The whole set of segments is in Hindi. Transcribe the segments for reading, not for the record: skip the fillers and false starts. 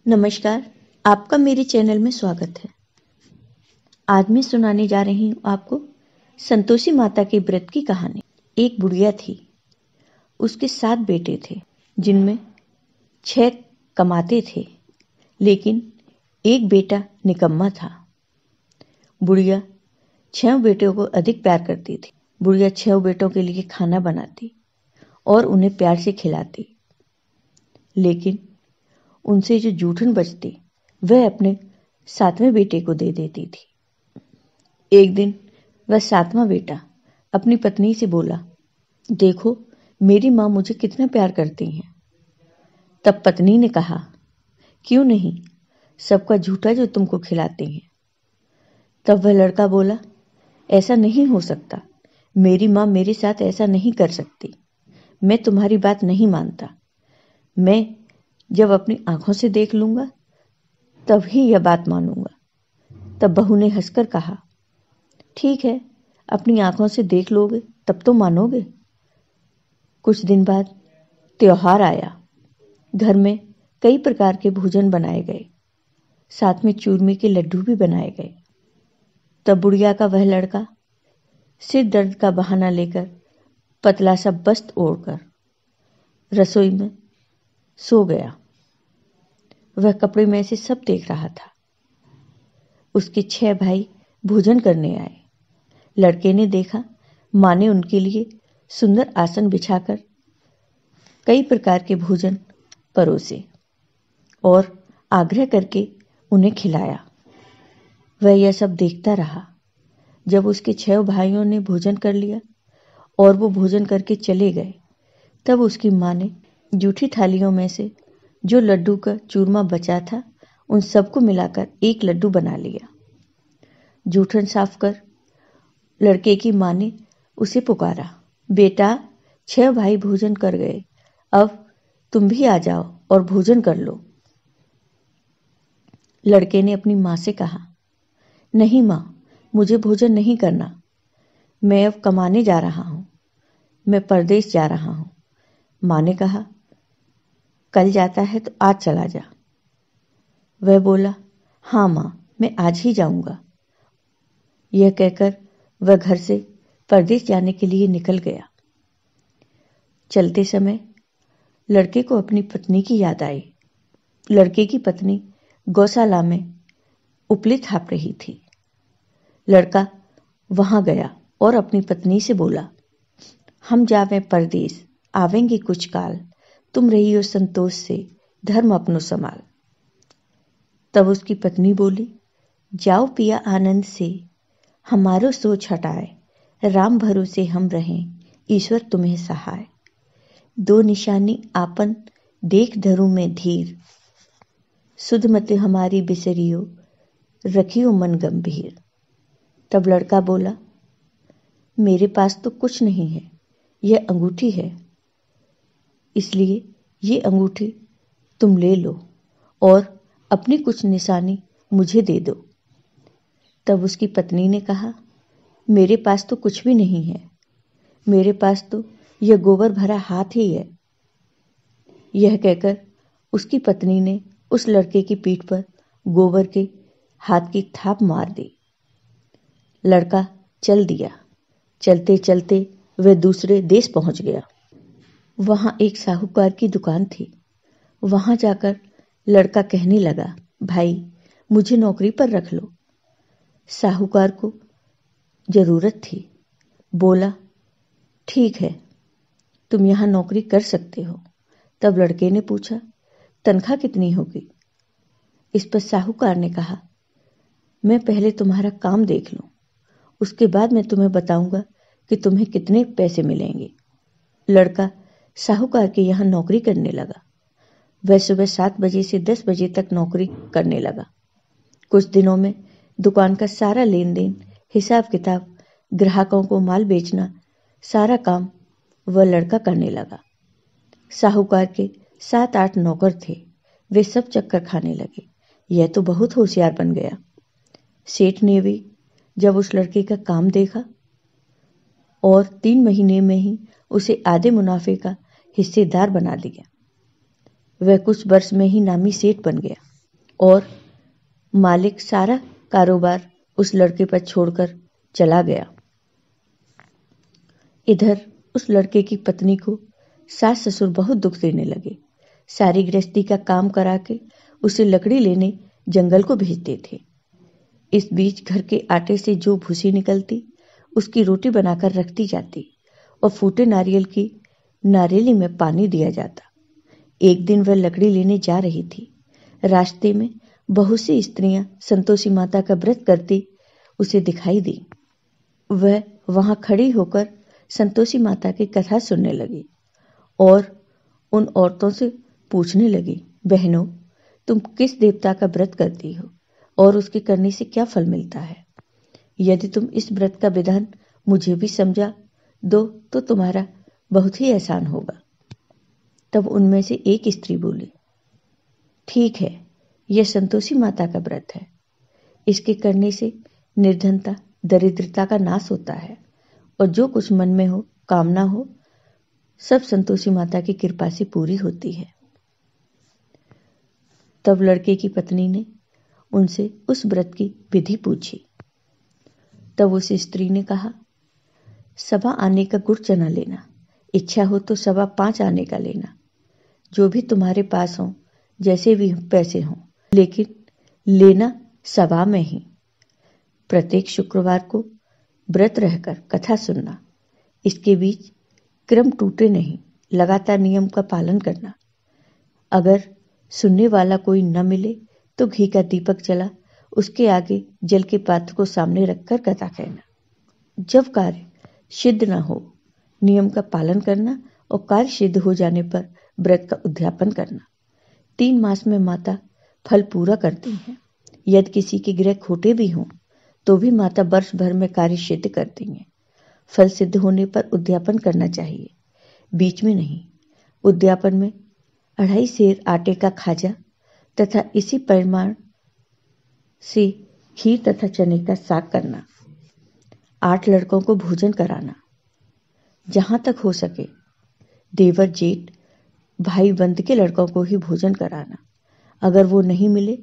नमस्कार, आपका मेरे चैनल में स्वागत है। आज मैं सुनाने जा रही हूँ आपको संतोषी माता के व्रत की कहानी। एक बुढ़िया थी, उसके 7 बेटे थे, जिनमें 6 कमाते थे, लेकिन एक बेटा निकम्मा था। बुढ़िया 6 बेटों को अधिक प्यार करती थी। बुढ़िया 6 बेटों के लिए खाना बनाती और उन्हें प्यार से खिलाती, लेकिन उनसे जो जूठन बचती वह अपने 7वें बेटे को दे देती थी। एक दिन वह 7वां बेटा अपनी पत्नी से बोला, देखो मेरी माँ मुझे कितना प्यार करती हैं। तब पत्नी ने कहा, क्यों नहीं, सबका झूठा जो तुमको खिलाती हैं। तब वह लड़का बोला, ऐसा नहीं हो सकता, मेरी माँ मेरे साथ ऐसा नहीं कर सकती। मैं तुम्हारी बात नहीं मानता। मैं जब अपनी आंखों से देख लूंगा तब ही यह बात मानूंगा। तब बहू ने हंसकर कहा, ठीक है, अपनी आंखों से देख लोगे तब तो मानोगे। कुछ दिन बाद त्योहार आया। घर में कई प्रकार के भोजन बनाए गए, साथ में चूरमे के लड्डू भी बनाए गए। तब बुढ़िया का वह लड़का सिर दर्द का बहाना लेकर पतला सा वस्त्र ओढ़कर रसोई में सो गया। वह कपड़े में से सब देख रहा था। उसके 6 भाई भोजन करने आए। लड़के ने देखा, माँ ने उनके लिए सुंदर आसन बिछाकर कई प्रकार के भोजन परोसे और आग्रह करके उन्हें खिलाया। वह यह सब देखता रहा। जब उसके 6 भाइयों ने भोजन कर लिया और वो भोजन करके चले गए, तब उसकी माँ ने जूठी थालियों में से जो लड्डू का चूरमा बचा था उन सबको मिलाकर एक लड्डू बना लिया। जूठन साफ कर लड़के की माँ ने उसे पुकारा, बेटा 6 भाई भोजन कर गए, अब तुम भी आ जाओ और भोजन कर लो। लड़के ने अपनी माँ से कहा, नहीं माँ, मुझे भोजन नहीं करना। मैं अब कमाने जा रहा हूँ, मैं परदेश जा रहा हूँ। माँ ने कहा, कल जाता है तो आज चला जा। वह बोला, हाँ माँ, मैं आज ही जाऊंगा। यह कहकर वह घर से परदेश जाने के लिए निकल गया। चलते समय लड़के को अपनी पत्नी की याद आई। लड़के की पत्नी गौशाला में उपले थाप रही थी। लड़का वहां गया और अपनी पत्नी से बोला, हम जावें परदेश, आवेंगे कुछ काल, तुम रहियो संतोष से, धर्म अपनो संभाल। तब उसकी पत्नी बोली, जाओ पिया आनंद से, हमारो सोच हटाए, राम भरोसे हम रहें, ईश्वर तुम्हें सहाय। 2 निशानी आपन देख धरू में धीर, सुध मत हमारी बिसरियो, रखियो मन गंभीर। तब लड़का बोला, मेरे पास तो कुछ नहीं है, यह अंगूठी है, इसलिए ये अंगूठी तुम ले लो और अपनी कुछ निशानी मुझे दे दो। तब उसकी पत्नी ने कहा, मेरे पास तो कुछ भी नहीं है, मेरे पास तो यह गोबर भरा हाथ ही है। यह कहकर उसकी पत्नी ने उस लड़के की पीठ पर गोबर के हाथ की थाप मार दी। लड़का चल दिया। चलते चलते वह दूसरे देश पहुंच गया। वहां एक साहूकार की दुकान थी। वहां जाकर लड़का कहने लगा, भाई मुझे नौकरी पर रख लो। साहूकार को जरूरत थी। बोला, ठीक है, तुम यहां नौकरी कर सकते हो। तब लड़के ने पूछा, तनख्वाह कितनी होगी? इस पर साहूकार ने कहा, मैं पहले तुम्हारा काम देख लूं, उसके बाद मैं तुम्हें बताऊंगा कि तुम्हें कितने पैसे मिलेंगे। लड़का साहूकार के यहाँ नौकरी करने लगा। वह सुबह 7 बजे से 10 बजे तक नौकरी करने लगा। कुछ दिनों में दुकान का सारा लेन देन, हिसाब किताब, ग्राहकों को माल बेचना, सारा काम वह लड़का करने लगा। साहूकार के 7-8 नौकर थे। वे सब चक्कर खाने लगे। यह तो बहुत होशियार बन गया। सेठ ने भी जब उस लड़के का काम देखा और 3 महीने में ही उसे आधे मुनाफे का हिस्सेदार बना दिया। वह कुछ वर्ष में ही नामी सेठ बन गया। और मालिक सारा कारोबार उस लड़के पर छोड़कर चला गया। इधर उस लड़के की पत्नी को सास ससुर बहुत दुख देने लगे। सारी गृहस्थी का काम करा के उसे लकड़ी लेने जंगल को भेजते थे। इस बीच घर के आटे से जो भूसी निकलती उसकी रोटी बनाकर रखती जाती और फूटे नारियल की नारियली में पानी दिया जाता। एक दिन वह लकड़ी लेने जा रही थी। रास्ते में बहुत सी स्त्रियां संतोषी माता का व्रत करती उसे दिखाई दी। वह वहां खड़ी होकर संतोषी माता की कथा सुनने लगी और उन औरतों से पूछने लगी, बहनों, तुम किस देवता का व्रत करती हो और उसके करने से क्या फल मिलता है? यदि तुम इस व्रत का विधान मुझे भी समझा दो तो तुम्हारा बहुत ही एहसान होगा। तब उनमें से एक स्त्री बोली, ठीक है, यह संतोषी माता का व्रत है। इसके करने से निर्धनता, दरिद्रता का नाश होता है और जो कुछ मन में हो, कामना हो, सब संतोषी माता की कृपा से पूरी होती है। तब लड़के की पत्नी ने उनसे उस व्रत की विधि पूछी। तब उस स्त्री ने कहा, सवा आने का गुड़ चना लेना, इच्छा हो तो 5.25 आने का लेना, जो भी तुम्हारे पास हो, जैसे भी पैसे हों, लेकिन लेना सवा में ही। प्रत्येक शुक्रवार को व्रत रहकर कथा सुनना। इसके बीच क्रम टूटे नहीं, लगातार नियम का पालन करना। अगर सुनने वाला कोई न मिले तो घी का दीपक जला उसके आगे जल के पात्र को सामने रखकर कथा कहना। जब कार्य सिद्ध न हो, नियम का पालन करना और कार्य सिद्ध हो जाने पर व्रत का उद्यापन करना। 3 मास में माता फल पूरा करती हैं। यदि किसी के गृह खोटे भी हों तो भी माता वर्ष भर में कार्य सिद्ध करती हैं। फल सिद्ध होने पर उद्यापन करना चाहिए, बीच में नहीं। उद्यापन में 2.5 सेर आटे का खाजा तथा इसी परिमाण से खीर तथा चने का साग करना। 8 लड़कों को भोजन कराना। जहां तक हो सके देवर, जेठ, भाई बंद के लड़कों को ही भोजन कराना। अगर वो नहीं मिले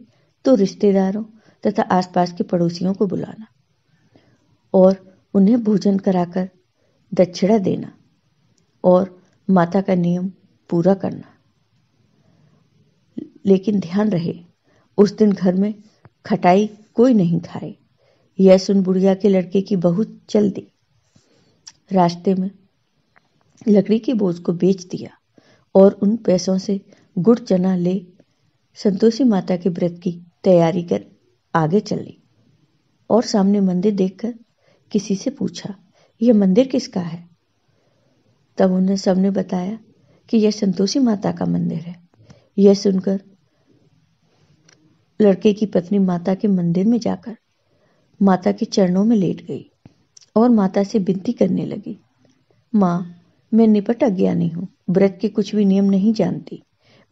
तो रिश्तेदारों तथा आसपास के पड़ोसियों को बुलाना और उन्हें भोजन कराकर दक्षिणा देना और माता का नियम पूरा करना। लेकिन ध्यान रहे, उस दिन घर में खटाई कोई नहीं खाए। यह सुन बुढ़िया के लड़के की बहू चल दी। रास्ते में लकड़ी के बोझ को बेच दिया और उन पैसों से गुड़ चना ले संतोषी माता के व्रत की तैयारी कर आगे चली। और सामने मंदिर देखकर किसी से पूछा, यह मंदिर किसका है? तब उन्हें सबने बताया कि यह संतोषी माता का मंदिर है। यह सुनकर लड़के की पत्नी माता के मंदिर में जाकर माता के चरणों में लेट गई और माता से विनती करने लगी, माँ, मैं निपट अज्ञानी हूँ, व्रत के कुछ भी नियम नहीं जानती,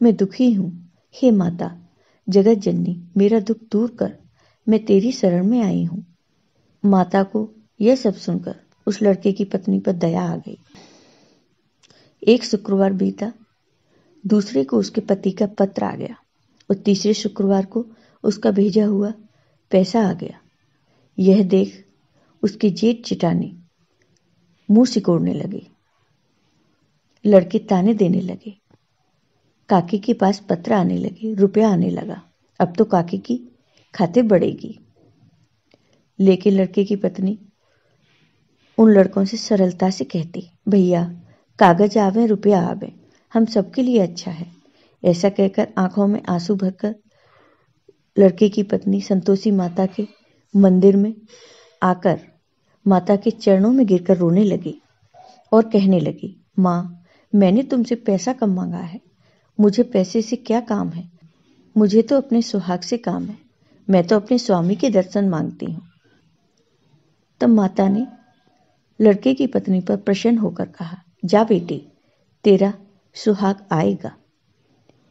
मैं दुखी हूँ। हे माता, जगत जननी, मेरा दुख दूर कर, मैं तेरी शरण में आई हूँ। माता को यह सब सुनकर उस लड़के की पत्नी पर दया आ गई। एक शुक्रवार बीता, दूसरे को उसके पति का पत्र आ गया और तीसरे शुक्रवार को उसका भेजा हुआ पैसा आ गया। यह देख उसकी जेठ चिटानी मुंह सिकोड़ने लगी। लड़के ताने देने लगे। काकी के पास पत्र आने लगे, रुपया आने लगा। अब तो काकी की खाते बढ़ेगी। लेकिन लड़के की पत्नी उन लड़कों से सरलता से कहती, भैया, कागज आवे रुपया आवे, हम सबके लिए अच्छा है। ऐसा कहकर आंखों में आंसू भरकर लड़के की पत्नी संतोषी माता के मंदिर में आकर माता के चरणों में गिरकर रोने लगी और कहने लगी, माँ, मैंने तुमसे पैसा कम मांगा है, मुझे पैसे से क्या काम है? मुझे तो अपने सुहाग से काम है, मैं तो अपने स्वामी के दर्शन मांगती हूँ। तब माता ने लड़के की पत्नी पर प्रसन्न होकर कहा, जा बेटी, तेरा सुहाग आएगा।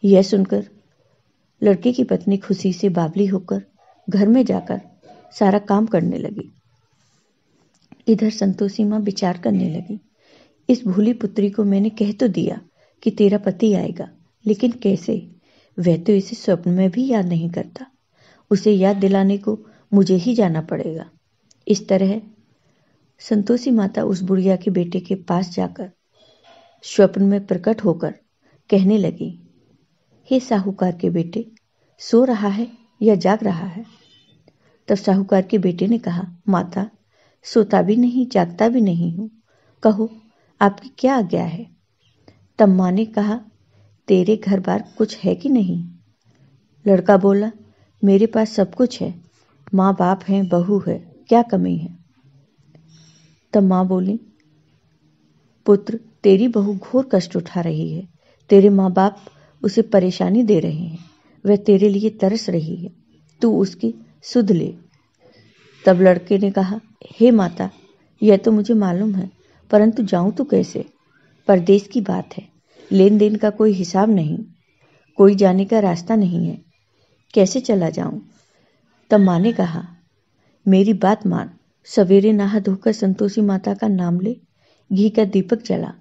यह सुनकर लड़के की पत्नी खुशी से बावली होकर घर में जाकर सारा काम करने लगी। इधर संतोषी माँ विचार करने लगी, इस भूली पुत्री को मैंने कह तो दिया कि तेरा पति आएगा, लेकिन कैसे? वह तो इसे स्वप्न में भी याद नहीं करता। उसे याद दिलाने को मुझे ही जाना पड़ेगा। इस तरह संतोषी माता उस बुढ़िया के बेटे के पास जाकर स्वप्न में प्रकट होकर कहने लगी, हे साहूकार के बेटे, सो रहा है या जाग रहा है? तब साहूकार के बेटे ने कहा, माता, सोता भी नहीं जागता भी नहीं हूं, कहो आपकी क्या आज्ञा है? तब मां ने कहा, तेरे घर बार कुछ है कि नहीं? लड़का बोला, मेरे पास सब कुछ है, माँ बाप हैं, बहू है, क्या कमी है? तब माँ बोली, पुत्र, तेरी बहू घोर कष्ट उठा रही है। तेरे माँ बाप उसे परेशानी दे रहे हैं। वह तेरे लिए तरस रही है, तू उसकी सुध ले। तब लड़के ने कहा, हे माता, यह तो मुझे मालूम है, परंतु जाऊं तो कैसे? परदेश की बात है, लेन देन का कोई हिसाब नहीं, कोई जाने का रास्ता नहीं है, कैसे चला जाऊं? तब माँ ने कहा, मेरी बात मान, सवेरे नहा धोकर संतोषी माता का नाम ले, घी का दीपक जला,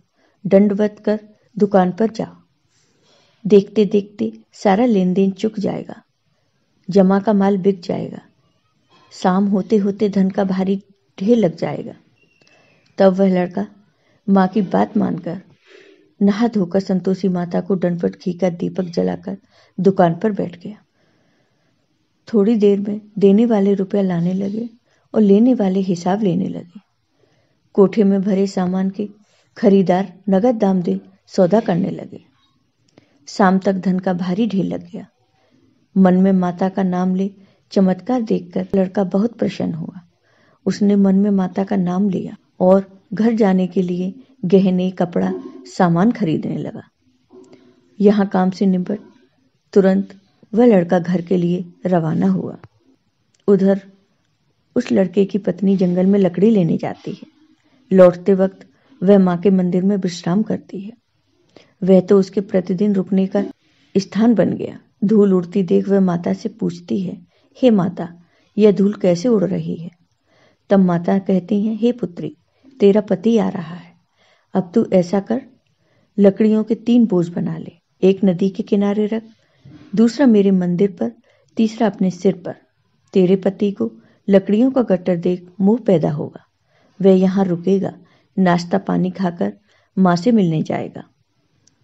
दंडवत कर दुकान पर जा। देखते देखते सारा लेन देन चुक जाएगा, जमा का माल बिक जाएगा, शाम होते होते धन का भारी ढेर लग जाएगा। तब वह लड़का माँ की बात मानकर नहा धोकर संतोषी माता को दंडवत घी का दीपक जलाकर दुकान पर बैठ गया। थोड़ी देर में देने वाले रुपया लाने लगे और लेने वाले हिसाब लेने लगे। कोठे में भरे सामान के खरीदार नगद दाम दे सौदा करने लगे। शाम तक धन का भारी ढेर लग गया। मन में माता का नाम ले चमत्कार देखकर लड़का बहुत प्रसन्न हुआ। उसने मन में माता का नाम लिया और घर जाने के लिए गहने, कपड़ा, सामान खरीदने लगा। यहाँ काम से निपट तुरंत वह लड़का घर के लिए रवाना हुआ। उधर उस लड़के की पत्नी जंगल में लकड़ी लेने जाती है। लौटते वक्त वह माँ के मंदिर में विश्राम करती है। वह तो उसके प्रतिदिन रुकने का स्थान बन गया। धूल उड़ती देख वह माता से पूछती है, हे माता, यह धूल कैसे उड़ रही है? तब माता कहती हैं, हे पुत्री, तेरा पति आ रहा है। अब तू ऐसा कर, लकड़ियों के 3 बोझ बना ले, एक नदी के किनारे रख, दूसरा मेरे मंदिर पर, तीसरा अपने सिर पर। तेरे पति को लकड़ियों का गट्टर देख मोह पैदा होगा। वह यहाँ रुकेगा, नाश्ता पानी खाकर माँ से मिलने जाएगा।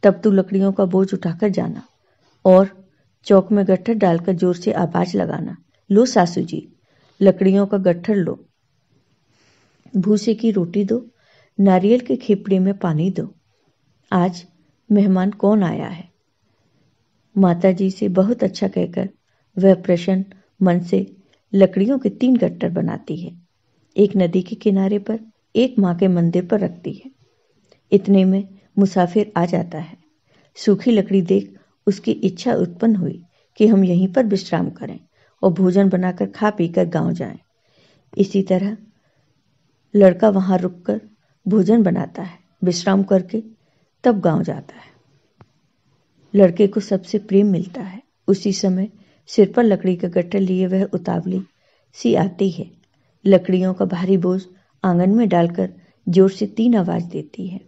तब तू लकड़ियों का बोझ उठाकर जाना और चौक में गट्ठर डालकर जोर से आवाज लगाना, लो सासू जी, लकड़ियों का गट्ठर लो, भूसे की रोटी दो, नारियल के खेपड़े में पानी दो, आज मेहमान कौन आया है? माता जी से बहुत अच्छा कहकर वह प्रसन्न मन से लकड़ियों के 3 गट्ठर बनाती है। एक नदी के किनारे पर, एक माँ के मंदिर पर रखती है। इतने में मुसाफिर आ जाता है। सूखी लकड़ी देख उसकी इच्छा उत्पन्न हुई कि हम यहीं पर विश्राम करें और भोजन बनाकर खा पीकर गांव जाएं। इसी तरह लड़का वहां रुककर भोजन बनाता है, विश्राम करके तब गांव जाता है। लड़के को सबसे प्रेम मिलता है। उसी समय सिर पर लकड़ी का गट्ठर लिए वह उतावली सी आती है। लकड़ियों का भारी बोझ आंगन में डालकर जोर से 3 आवाज देती है,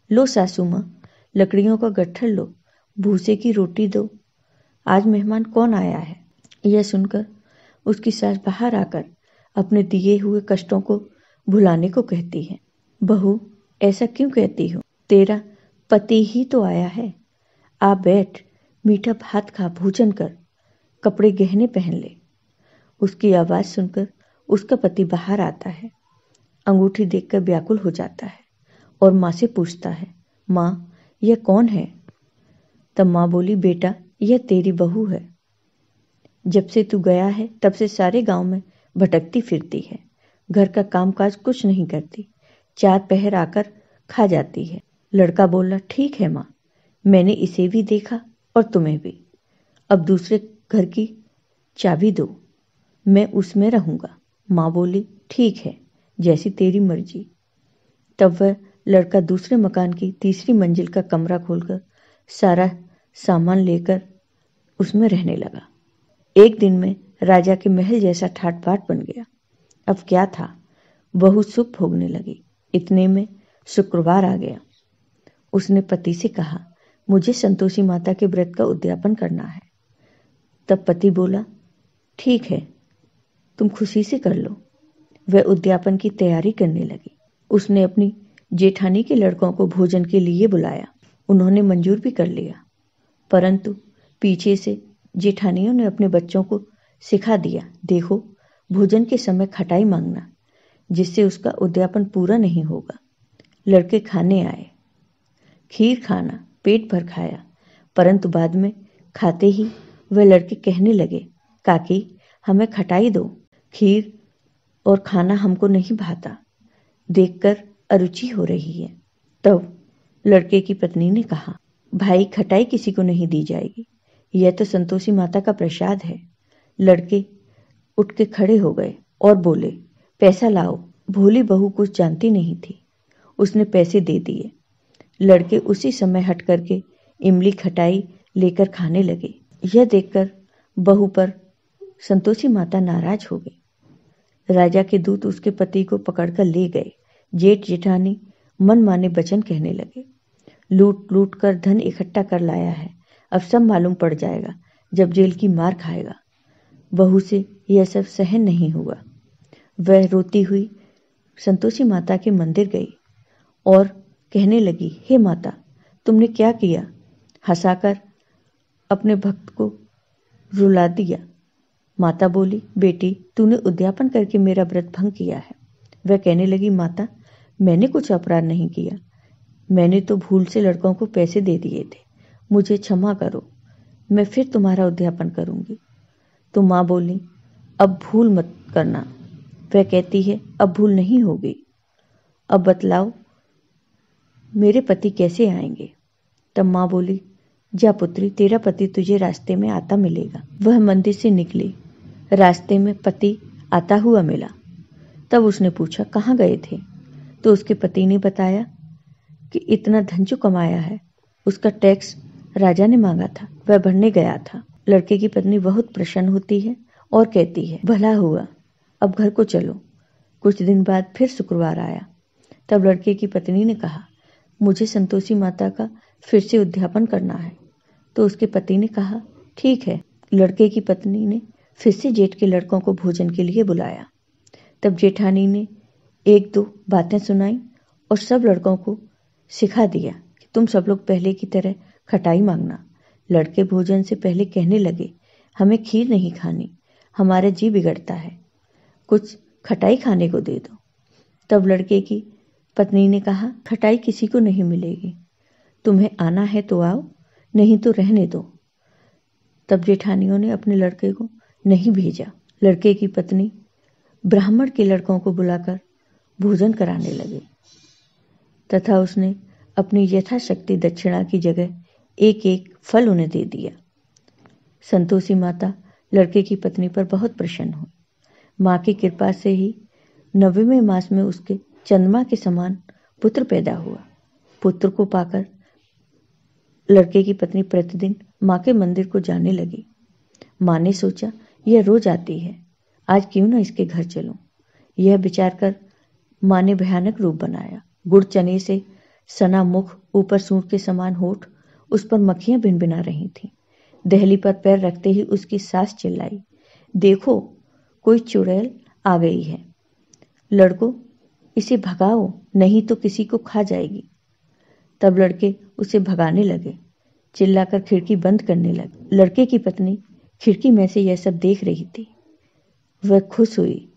लो सासू माँ, लकड़ियों का गट्ठर लो, भूसे की रोटी दो, आज मेहमान कौन आया है? यह सुनकर उसकी सास बाहर आकर अपने दिए हुए कष्टों को भुलाने को कहती है, बहू, ऐसा क्यों कहती हो? तेरा पति ही तो आया है। आ बैठ, मीठा भात खा, भोजन कर, कपड़े गहने पहन ले। उसकी आवाज सुनकर उसका पति बाहर आता है। अंगूठी देखकर व्याकुल हो जाता है और माँ से पूछता है, माँ, यह कौन है? तब माँ बोली, बेटा, यह तेरी बहू है। जब से तू गया है तब से सारे गांव में भटकती फिरती है, घर का कामकाज कुछ नहीं करती, 4 पहर आकर खा जाती है। लड़का बोला, ठीक है माँ, मैंने इसे भी देखा और तुम्हें भी। अब दूसरे घर की चाबी दो, मैं उसमें रहूंगा। माँ बोली, ठीक है, जैसी तेरी मर्जी। तब वह लड़का दूसरे मकान की तीसरी मंजिल का कमरा खोलकर सारा सामान लेकर उसमें रहने लगा। एक दिन में राजा के महल जैसा ठाट बाट बन गया। अब क्या था, बहू सुख भोगने लगी। इतने में शुक्रवार आ गया। उसने पति से कहा, मुझे संतोषी माता के व्रत का उद्यापन करना है। तब पति बोला, ठीक है, तुम खुशी से कर लो। वह उद्यापन की तैयारी करने लगी। उसने अपनी जेठानी के लड़कों को भोजन के लिए बुलाया। उन्होंने मंजूर भी कर लिया, परंतु पीछे से जेठानियों ने अपने बच्चों को सिखा दिया, देखो भोजन के समय खटाई मांगना, जिससे उसका उद्यापन पूरा नहीं होगा। लड़के खाने आए, खीर खाना पेट भर खाया, परंतु बाद में खाते ही वह लड़के कहने लगे, काकी हमें खटाई दो, खीर और खाना हमको नहीं भाता, देखकर अरुचि हो रही है। तब लड़के की पत्नी ने कहा, भाई खटाई किसी को नहीं दी जाएगी, यह तो संतोषी माता का प्रसाद है। लड़के उठ के खड़े हो गए और बोले, पैसा लाओ। भोली बहू कुछ जानती नहीं थी, उसने पैसे दे दिए। लड़के उसी समय हट करके इमली खटाई लेकर खाने लगे। यह देखकर बहू पर संतोषी माता नाराज हो गई। राजा के दूत उसके पति को पकड़कर ले गए। जेठ जेठानी मन माने वचन कहने लगे, लूट लूट कर धन इकट्ठा कर लाया है, अब सब मालूम पड़ जाएगा जब जेल की मार खाएगा। बहू से यह सब सहन नहीं हुआ। वह रोती हुई संतोषी माता के मंदिर गई और कहने लगी, हे माता, तुमने क्या किया? हंसाकर अपने भक्त को रुला दिया। माता बोली, बेटी तूने उद्यापन करके मेरा व्रत भंग किया है। वह कहने लगी, माता मैंने कुछ अपराध नहीं किया, मैंने तो भूल से लड़कों को पैसे दे दिए थे, मुझे क्षमा करो, मैं फिर तुम्हारा उद्यापन करूंगी। तो माँ बोली, अब भूल मत करना। वह कहती है, अब भूल नहीं होगी। अब बतलाओ मेरे पति कैसे आएंगे? तब माँ बोली, जा पुत्री, तेरा पति तुझे रास्ते में आता मिलेगा। वह मंदिर से निकली, रास्ते में पति आता हुआ मिला। तब उसने पूछा, कहाँ गए थे? तो उसके पति ने बताया कि इतना धन जो कमाया है उसका टैक्स राजा ने मांगा था, वह भरने गया था। लड़के की पत्नी बहुत प्रसन्न होती है और कहती है, भला हुआ, अब घर को चलो। कुछ दिन बाद फिर शुक्रवार आया। तब लड़के की पत्नी ने कहा, मुझे संतोषी माता का फिर से उद्यापन करना है। तो उसके पति ने कहा, ठीक है। लड़के की पत्नी ने फिर से जेठ के लड़कों को भोजन के लिए बुलाया। तब जेठानी ने एक दो बातें सुनाई और सब लड़कों को सिखा दिया कि तुम सब लोग पहले की तरह खटाई मांगना। लड़के भोजन से पहले कहने लगे, हमें खीर नहीं खानी, हमारा जी बिगड़ता है, कुछ खटाई खाने को दे दो। तब लड़के की पत्नी ने कहा, खटाई किसी को नहीं मिलेगी, तुम्हें आना है तो आओ, नहीं तो रहने दो। तब जेठानियों ने अपने लड़के को नहीं भेजा। लड़के की पत्नी ब्राह्मण के लड़कों को बुलाकर भोजन कराने लगे तथा उसने अपनी यथाशक्ति दक्षिणा की जगह एक एक फल उन्हें दे दिया। संतोषी माता लड़के की पत्नी पर बहुत प्रसन्न हुई। माँ की कृपा से ही 9वें मास में उसके चंद्रमा के समान पुत्र पैदा हुआ। पुत्र को पाकर लड़के की पत्नी प्रतिदिन माँ के मंदिर को जाने लगी। माँ ने सोचा, यह रोज आती है, आज क्यों ना इसके घर चलूं। यह विचार कर माँ ने भयानक रूप बनाया। गुड़ चने से सना मुख, ऊपर सूंड के समान होठ, उस पर मक्खियां भिनभिना रही थीं। दहली पर पैर रखते ही उसकी सास चिल्लाई, देखो कोई चुड़ैल आ गई है, लड़को इसे भगाओ, नहीं तो किसी को खा जाएगी। तब लड़के उसे भगाने लगे, चिल्लाकर खिड़की बंद करने लगे। लड़के की पत्नी खिड़की में से यह सब देख रही थी। वह खुश हुई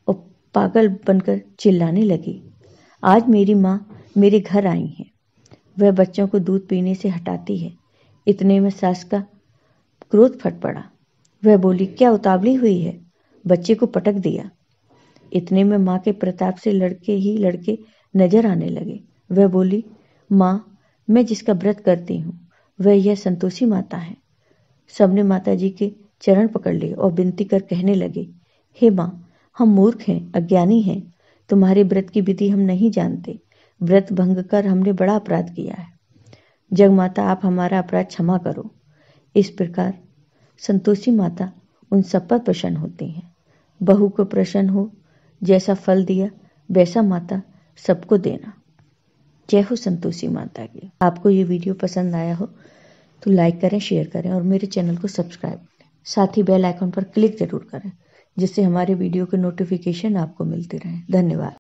और पागल बनकर चिल्लाने लगी, आज मेरी माँ मेरे घर आई है। वह बच्चों को दूध पीने से हटाती है। इतने में सास का क्रोध फट पड़ा। वह बोली, क्या उतावली हुई है, बच्चे को पटक दिया। इतने में माँ के प्रताप से लड़के ही लड़के नजर आने लगे। वह बोली, माँ मैं जिसका व्रत करती हूँ वह यह संतोषी माता है। सबने माता जी के चरण पकड़ लिए और विनती कर कहने लगे, हे माँ, हम मूर्ख हैं, अज्ञानी हैं, तुम्हारे व्रत की विधि हम नहीं जानते, व्रत भंग कर हमने बड़ा अपराध किया है, जग माता आप हमारा अपराध क्षमा करो। इस प्रकार संतोषी माता उन सब पर प्रसन्न होती हैं। बहू को प्रसन्न हो, जैसा फल दिया वैसा माता सबको देना। जय हो संतोषी माता की। आपको ये वीडियो पसंद आया हो तो लाइक करें, शेयर करें और मेरे चैनल को सब्सक्राइब करें। साथ ही बेल आइकन पर क्लिक जरूर करें, जिससे हमारे वीडियो के नोटिफिकेशन आपको मिलते रहें। धन्यवाद।